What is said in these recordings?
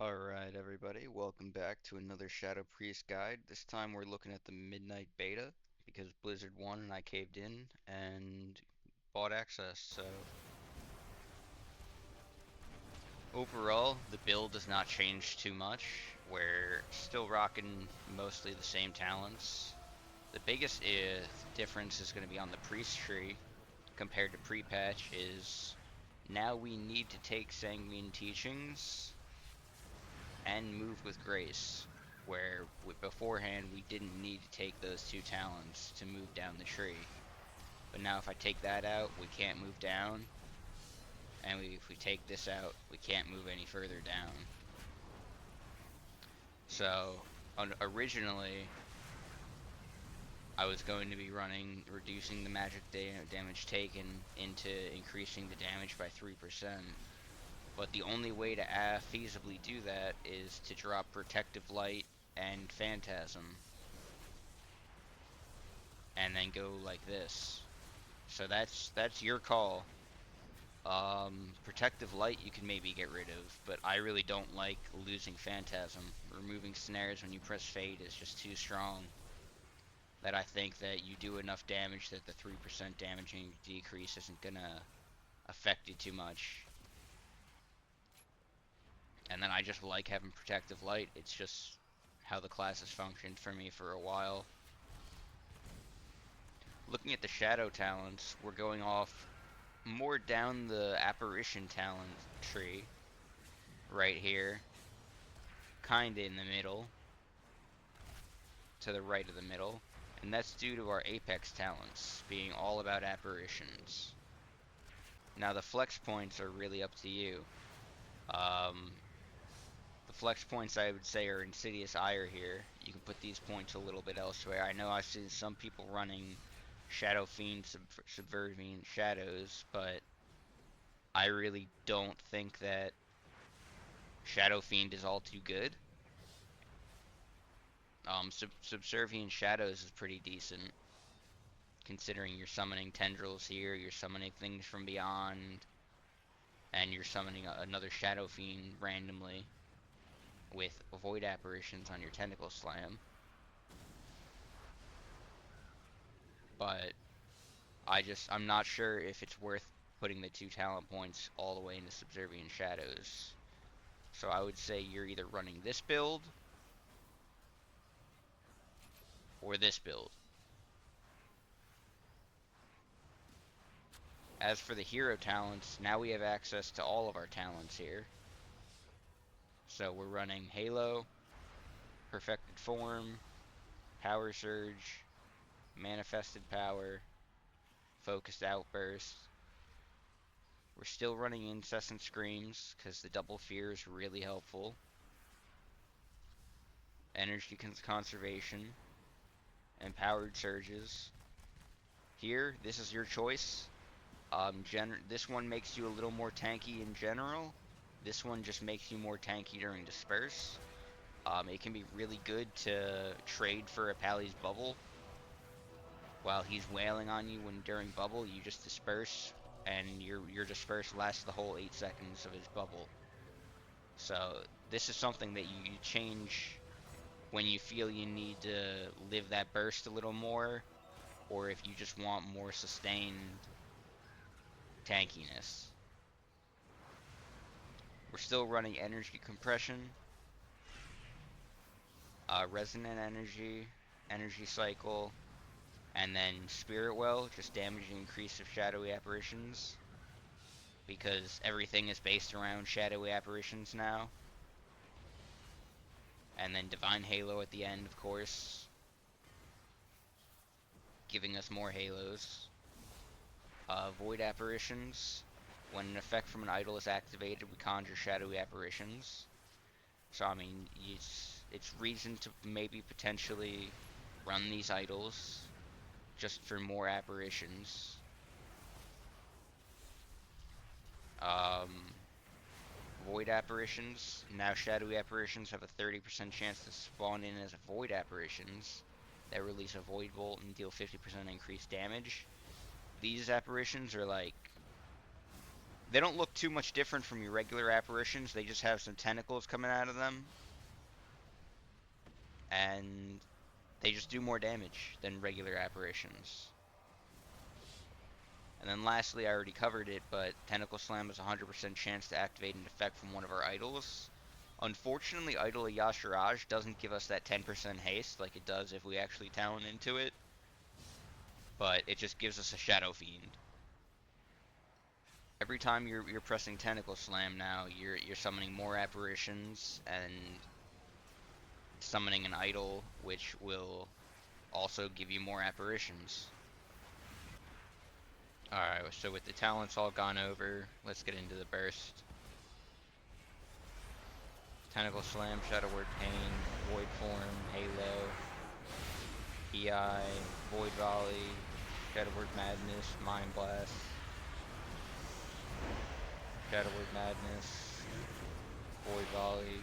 Alright everybody, welcome back to another Shadow Priest guide. This time we're looking at the Midnight Beta because Blizzard won and I caved in and bought access. So overall, the build does not change too much. We're still rocking mostly the same talents. The biggest difference is going to be on the Priest tree compared to pre-patch is now we need to take Sanguine Teachings and move with grace, where beforehand we didn't need to take those two talents to move down the tree. But now if I take that out, we can't move down, and if we take this out, we can't move any further down. So originally, I was going to be running reducing the magic damage taken into increasing the damage by 3%. But the only way to feasibly do that is to drop Protective Light and Phantasm, and then go like this. So that's your call. Protective Light you can maybe get rid of, but I really don't like losing Phantasm. Removing snares when you press Fade is just too strong. That I think that you do enough damage that the 3% damaging decrease isn't gonna affect you too much. And then I just like having Protective Light. It's just how the class has functioned for me for a while. Looking at the Shadow talents, we're going off more down the Apparition talent tree, right here, kinda in the middle, to the right of the middle, and that's due to our Apex talents being all about apparitions. Now the flex points are really up to you. The flex points I would say are Insidious Ire here. You can put these points a little bit elsewhere. I know I've seen some people running Shadow Fiend Subverting Shadows, but I really don't think that Shadow Fiend is all too good. Subservient Shadows is pretty decent, considering you're summoning tendrils here, you're summoning things from beyond, and you're summoning another Shadow Fiend randomly with Void Apparitions on your Tentacle Slam. But I'm not sure if it's worth putting the 2 talent points all the way into Subservient Shadows. So I would say you're either running this build or this build. As for the hero talents, now we have access to all of our talents here. So we're running Halo, Perfected Form, Power Surge, Manifested Power, Focused Outburst. We're still running Incessant Screams, because the double fear is really helpful. Energy Conservation, and Powered Surges. Here, this is your choice. This one makes you a little more tanky in general. This one just makes you more tanky during Disperse. It can be really good to trade for a Pally's Bubble. While he's wailing on you during Bubble, you just disperse, and your disperse lasts the whole 8 seconds of his bubble. So this is something that you change when you feel you need to live that burst a little more, or if you just want more sustained tankiness. We're still running energy compression, resonant energy, energy cycle, and then Spirit Well, just damaging increase of shadowy apparitions, because everything is based around shadowy apparitions now. And then Divine Halo at the end, of course, giving us more halos. Void apparitions. When an effect from an idol is activated, we conjure shadowy apparitions. So I mean, it's reason to maybe potentially run these idols just for more apparitions. Void apparitions. Now shadowy apparitions have a 30% chance to spawn in as void apparitions that release a void bolt and deal 50% increased damage. These apparitions are like They don't look too much different from your regular apparitions. They just have some tentacles coming out of them, and they just do more damage than regular apparitions. And then lastly, I already covered it, but Tentacle Slam has a 100% chance to activate an effect from one of our idols. Unfortunately, Idol of Yashiraj doesn't give us that 10% haste like it does if we actually talent into it, but it just gives us a Shadow Fiend. Every time you're pressing Tentacle Slam now, you're summoning more apparitions and summoning an idol, which will also give you more apparitions. Alright, so with the talents all gone over, let's get into the burst. Tentacle Slam, Shadow Word Pain, Void Form, Halo, EI, Void Volley, Shadow Word Madness, Mind Blast, Shadow Word Madness, Void Volley.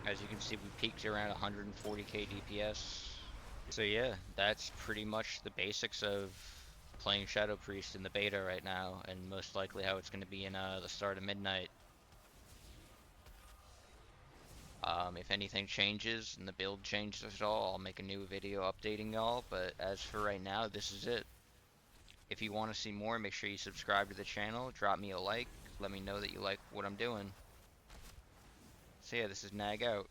As you can see, we peaked around 140k DPS. So yeah, that's pretty much the basics of playing Shadow Priest in the beta right now, and most likely how it's going to be in the start of Midnight. If anything changes and the build changes at all, I'll make a new video updating y'all, but as for right now, this is it. If you want to see more, make sure you subscribe to the channel, drop me a like, let me know that you like what I'm doing. So yeah, this is Nagh out.